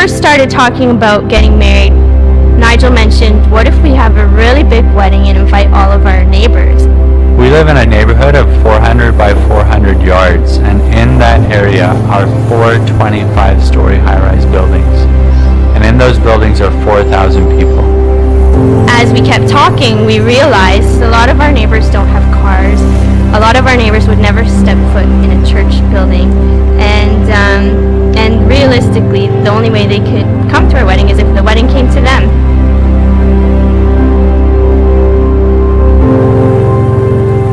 first started talking about getting married, Nigel mentioned, what if we have a really big wedding and invite all of our neighbors? We live in a neighborhood of 400 by 400 yards, and in that area are 4 25-story high-rise buildings. And in those buildings are 4,000 people. As we kept talking, we realized a lot of our neighbors don't have cars. A lot of our neighbors would never step foot in a church building. And realistically, the only way they could come to our wedding is if the wedding came to them.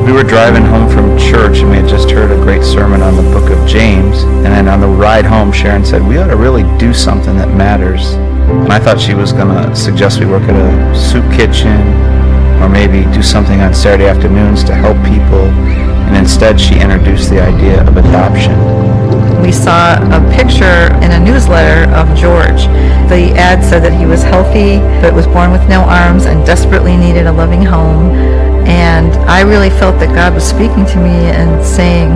We were driving home from church and we had just heard a great sermon on the book of James. And then on the ride home, Sharon said, we ought to really do something that matters. And I thought she was going to suggest we work at a soup kitchen or maybe do something on Saturday afternoons to help people. And instead, she introduced the idea of adoption. We saw a picture in a newsletter of George. The ad said that he was healthy, but was born with no arms and desperately needed a loving home. And I really felt that God was speaking to me and saying,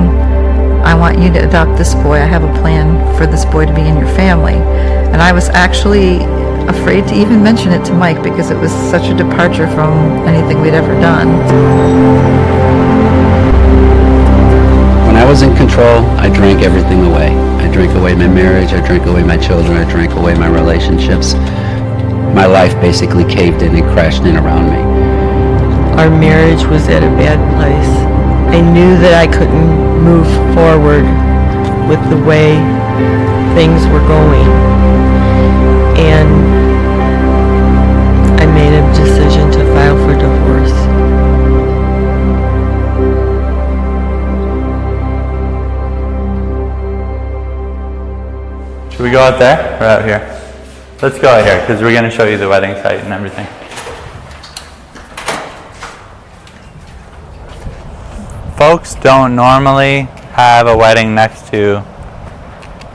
I want you to adopt this boy. I have a plan for this boy to be in your family. And I was actually afraid to even mention it to Mike because it was such a departure from anything we'd ever done. When I was in control, I drank everything away. I drank away my marriage, I drank away my children, I drank away my relationships. My life basically caved in and crashed in around me. Our marriage was at a bad place. I knew that I couldn't move forward with the way things were going. And I made a decision to file for divorce. Should we go out there or out here? Let's go out here because we're going to show you the wedding site and everything. Folks don't normally have a wedding next to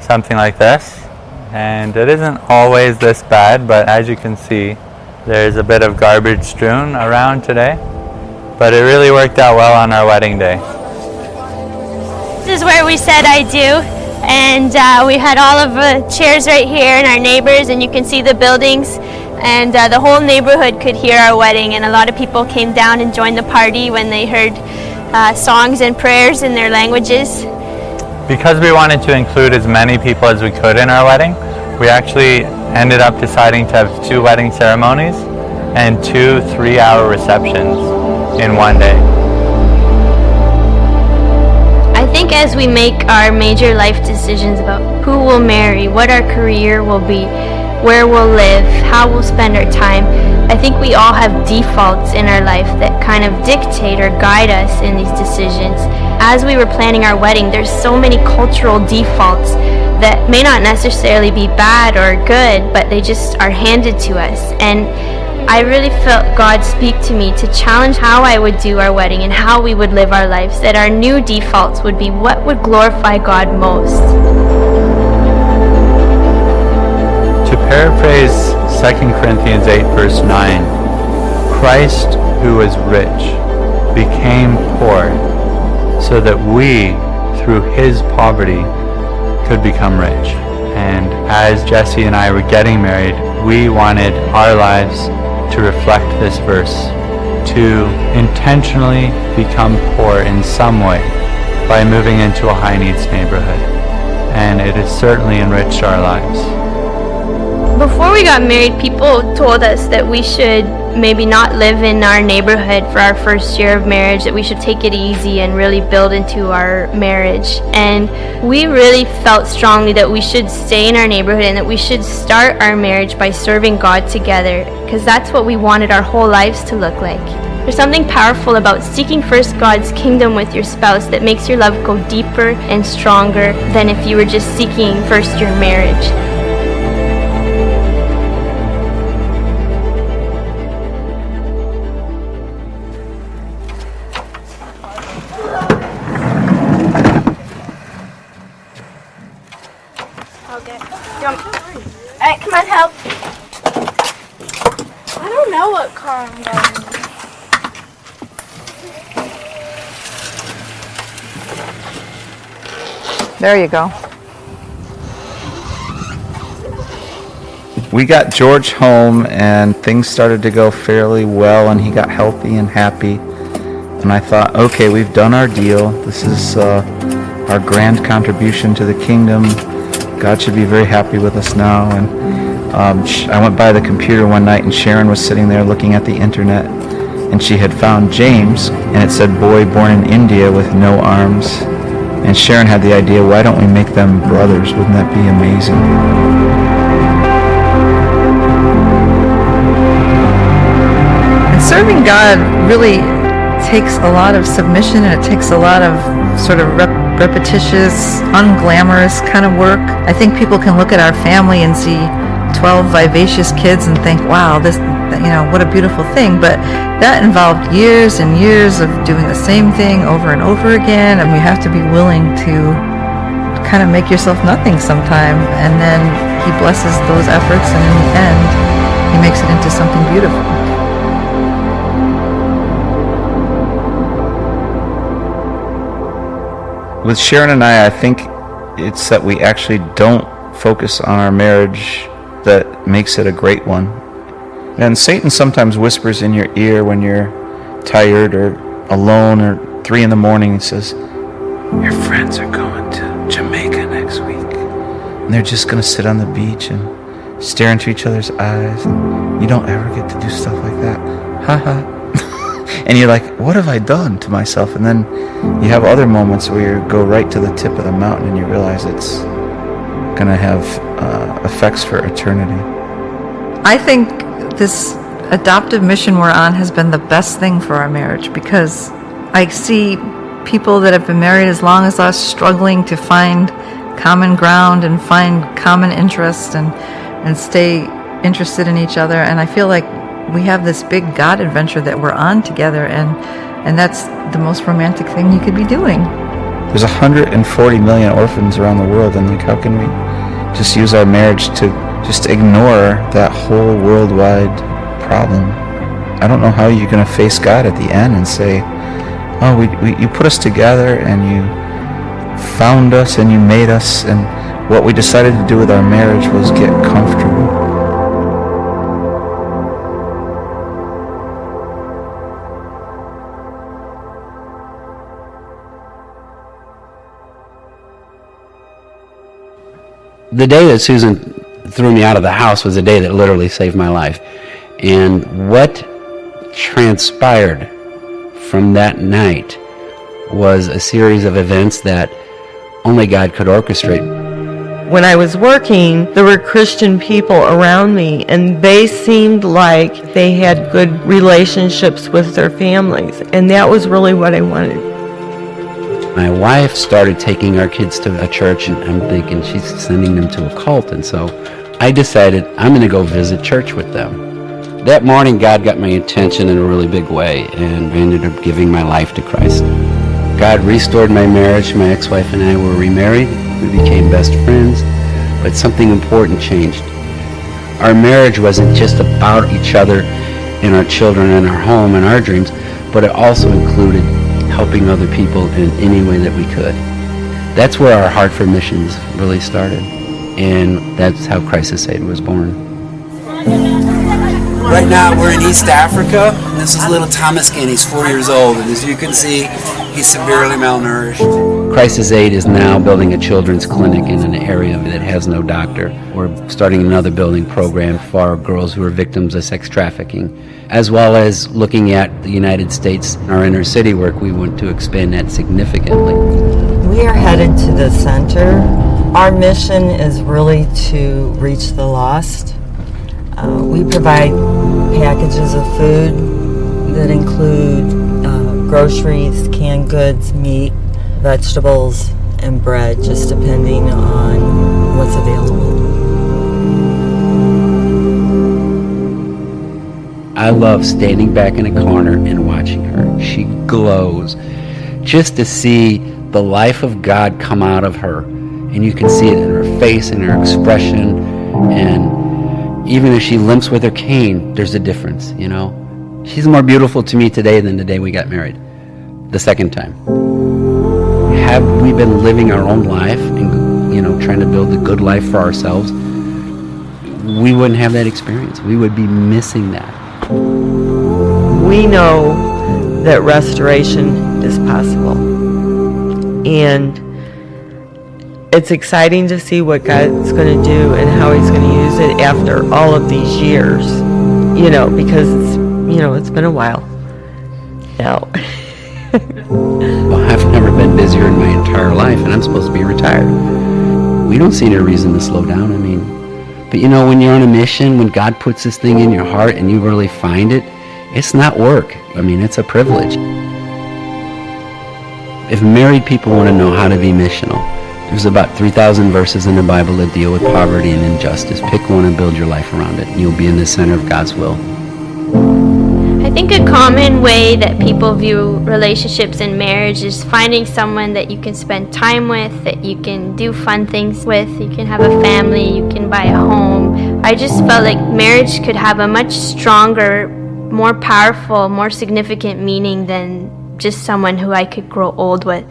something like this, and it isn't always this bad, but as you can see, there's a bit of garbage strewn around today, but it really worked out well on our wedding day. This is where we said I do, and we had all of the chairs right here and our neighbors, and you can see the buildings, and the whole neighborhood could hear our wedding, and a lot of people came down and joined the party when they heard songs and prayers in their languages. Because we wanted to include as many people as we could in our wedding, we actually ended up deciding to have 2 wedding ceremonies and 2 3-hour receptions in one day. I think as we make our major life decisions about who we'll marry, what our career will be, where we'll live, how we'll spend our time, I think we all have defaults in our life that kind of dictate or guide us in these decisions. As we were planning our wedding, there's so many cultural defaults that may not necessarily be bad or good, but they just are handed to us. And I really felt God speak to me to challenge how I would do our wedding and how we would live our lives, that our new defaults would be what would glorify God most. To paraphrase 2 Corinthians 8 verse 9, Christ, who was rich, became poor so that we, through his poverty, could become rich. And as Jesse and I were getting married, we wanted our lives to reflect this verse, to intentionally become poor in some way by moving into a high needs neighborhood. And it has certainly enriched our lives. Before we got married, people told us that we should maybe not live in our neighborhood for our first year of marriage, that we should take it easy and really build into our marriage. And we really felt strongly that we should stay in our neighborhood and that we should start our marriage by serving God together, because that's what we wanted our whole lives to look like. There's something powerful about seeking first God's kingdom with your spouse that makes your love go deeper and stronger than if you were just seeking first your marriage. Alright, come on, help. I don't know what car I'm going in. There you go. we got George home, and things started to go fairly well, and he got healthy and happy. And I thought, okay, we've done our deal. This is our grand contribution to the kingdom. God should be very happy with us now. And I went by the computer one night, and Sharon was sitting there looking at the internet, and she had found James, and it said boy born in India with no arms. And Sharon had the idea, why don't we make them brothers? Wouldn't that be amazing? And serving God really takes a lot of submission, and it takes a lot of sort of repetitious, unglamorous kind of work. I think people can look at our family and see 12 vivacious kids and think, wow, this, what a beautiful thing. But that involved years and years of doing the same thing over and over again, and you have to be willing to kind of make yourself nothing sometime, and then he blesses those efforts, and in the end, he makes it into something beautiful. With Sharon and I think it's that we actually don't focus on our marriage that makes it a great one. And Satan sometimes whispers in your ear when you're tired or alone or 3 a.m. and says, your friends are going to Jamaica next week. And they're just going to sit on the beach and stare into each other's eyes. And you don't ever get to do stuff like that. Ha ha. And you're like, what have I done to myself? And then you have other moments where you go right to the tip of the mountain and you realize it's going to have effects for eternity. I think this adoptive mission we're on has been the best thing for our marriage, because I see people that have been married as long as us struggling to find common ground and find common interest and stay interested in each other. And I feel like we have this big God adventure that we're on together, and that's the most romantic thing you could be doing. There's 140 million orphans around the world, and like, how can we just use our marriage to just ignore that whole worldwide problem? I don't know how you're going to face God at the end and say, oh, you put us together, and you found us, and you made us, and what we decided to do with our marriage was get comfortable. The day that Susan threw me out of the house was the day that literally saved my life. And what transpired from that night was a series of events that only God could orchestrate. When I was working, there were Christian people around me, and they seemed like they had good relationships with their families, and that was really what I wanted. My wife started taking our kids to a church, and I'm thinking she's sending them to a cult, and so I decided I'm going to go visit church with them. That morning, God got my attention in a really big way, and I ended up giving my life to Christ. God restored my marriage. My ex-wife and I were remarried. We became best friends, but something important changed. Our marriage wasn't just about each other and our children and our home and our dreams, but it also included helping other people in any way that we could. That's where our heart for missions really started, and that's how Crisis Aid was born. Right now we're in East Africa. This is little Thomas Kin. He's 4 years old, and as you can see, he's severely malnourished. Crisis Aid is now building a children's clinic in an area that has no doctor. We're starting another building program for girls who are victims of sex trafficking, as well as looking at the United States. Our inner city work, we want to expand that significantly. We are headed to the center. Our mission is really to reach the lost. We provide packages of food that include groceries, canned goods, meat, vegetables, and bread, just depending on what's available. I love standing back in a corner and watching her. She glows. Just to see the life of God come out of her. And you can see it in her face and her expression. And even if she limps with her cane, there's a difference, you know. She's more beautiful to me today than the day we got married, the second time. Have we been living our own life and, trying to build a good life for ourselves? we wouldn't have that experience. We would be missing that. We know that restoration is possible. And it's exciting to see what God's going to do and how he's going to use it after all of these years, because it's been a while now. Well, I've never been busier in my entire life, and I'm supposed to be retired. We don't see any reason to slow down. But when you're on a mission, when God puts this thing in your heart and you really find it, it's not work. It's a privilege. If married people want to know how to be missional, there's about 3,000 verses in the Bible that deal with poverty and injustice. Pick one and build your life around it, and you'll be in the center of God's will. I think a common way that people view relationships and marriage is finding someone that you can spend time with, that you can do fun things with, you can have a family, you can buy a home. I just felt like marriage could have a much stronger, more powerful, more significant meaning than just someone who I could grow old with.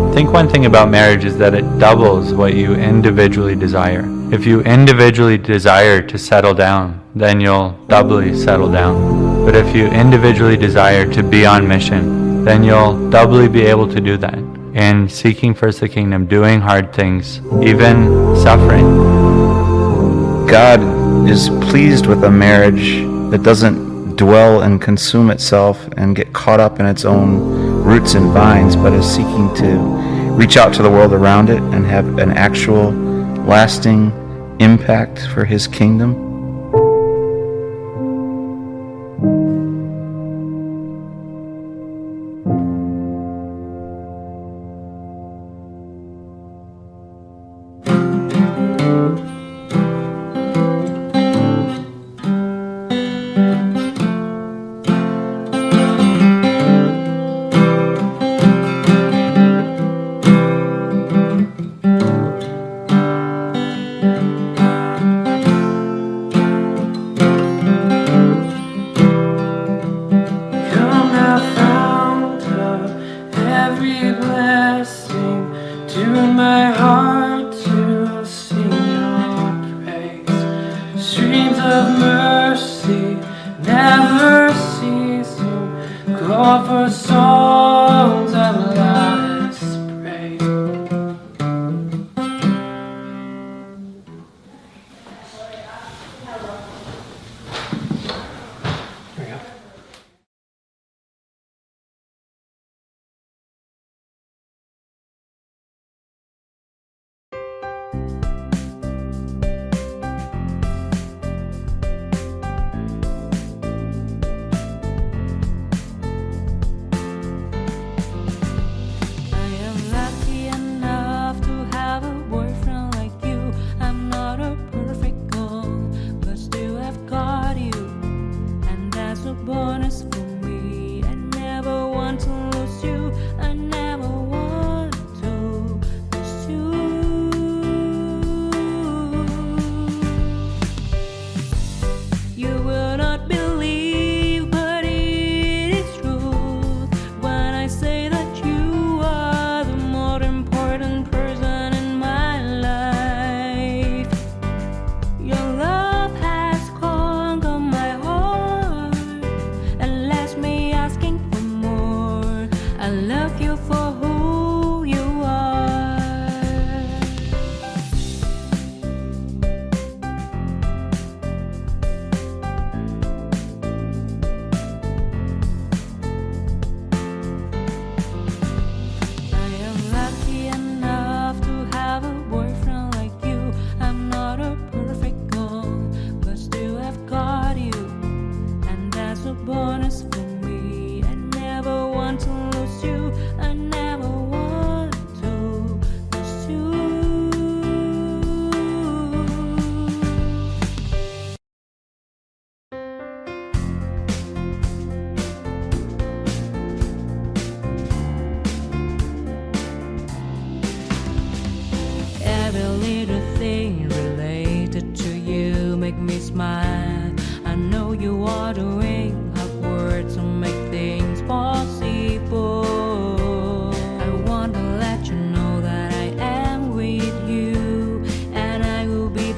I think one thing about marriage is that it doubles what you individually desire. If you individually desire to settle down, then you'll doubly settle down. But if you individually desire to be on mission, then you'll doubly be able to do that. And seeking first the kingdom, doing hard things, even suffering. God is pleased with a marriage that doesn't dwell and consume itself and get caught up in its own roots and vines, but is seeking to reach out to the world around it and have an actual lasting impact for his kingdom.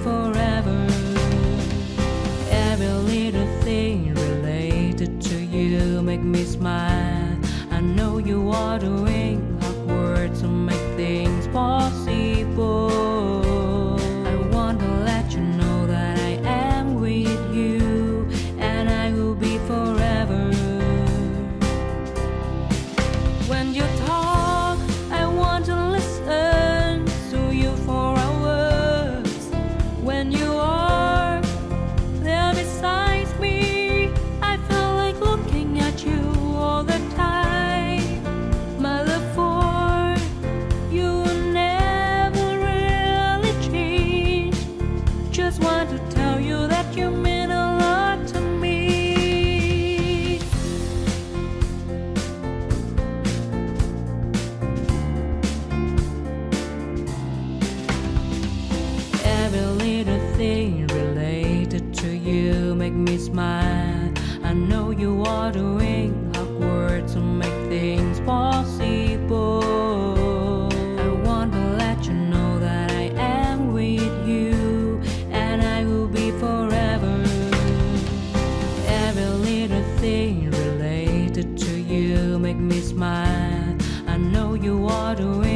For smile. I know you are doing hard work to make things possible. I want to let you know that I am with you, and I will be forever. Every little thing related to you make me smile. I know you are doing